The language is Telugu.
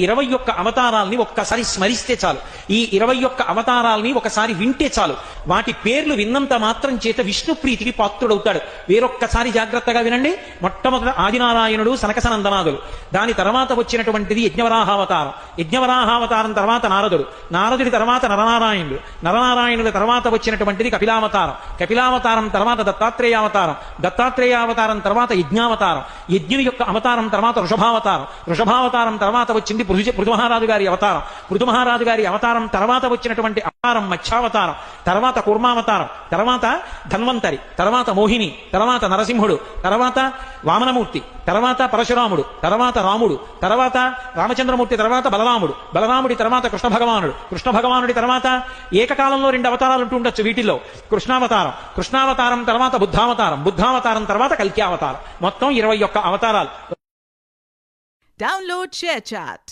21 అవతారాల్ని ఒక్కసారి స్మరిస్తే చాలు. ఈ 21 అవతారాల్ని ఒకసారి వింటే చాలు. వాటి పేర్లు విన్నంత మాత్రం చేత విష్ణు ప్రీతికి పాత్రుడవుతాడు. వేరొక్కసారి జాగ్రత్తగా వినండి. మొట్టమొదట ఆదినారాయణుడు సనకసనందనాదులు, దాని తర్వాత వచ్చినటువంటిది యజ్ఞవరాహావతారం, యజ్ఞవరాహావతారం తర్వాత నారదుడు, నారదుడి తర్వాత నరనారాయణుడు, నరనారాయణుల తర్వాత వచ్చినటువంటిది కపిలావతారం, కపిలావతారం తర్వాత దత్తాత్రేయావతారం, దత్తాత్రేయావతారం తర్వాత యజ్ఞావతారం, యజ్ఞుని యొక్క అవతారం తర్వాత వృషభావతారం, వృషభావతారం తర్వాత వచ్చింది పృథుమహారాజు గారి అవతారం, పృథుమహారాజు గారి అవతారం తర్వాత వచ్చినటువంటి అవతారం మత్స్యావతారం, తర్వాత కూర్మావతారం, తర్వాత ధన్వంతరి, తర్వాత మోహిని, తర్వాత నరసింహుడు, తర్వాత వామనమూర్తి, తర్వాత పరశురాముడు, తర్వాత రాముడు, తర్వాత రామచంద్రమూర్తి, తర్వాత బలరాముడు, బలరాముడి తర్వాత కృష్ణ భగవానుడు, కృష్ణ భగవానుడి తర్వాత ఏకకాలంలో 2 అవతారాలు ఉంటూ ఉండొచ్చు వీటిల్లో. కృష్ణావతారం, కృష్ణావతారం తర్వాత బుద్ధావతారం, బుద్ధావతారం తర్వాత కల్కి అవతారం. మొత్తం 21 అవతారాలు. Download ShareChat.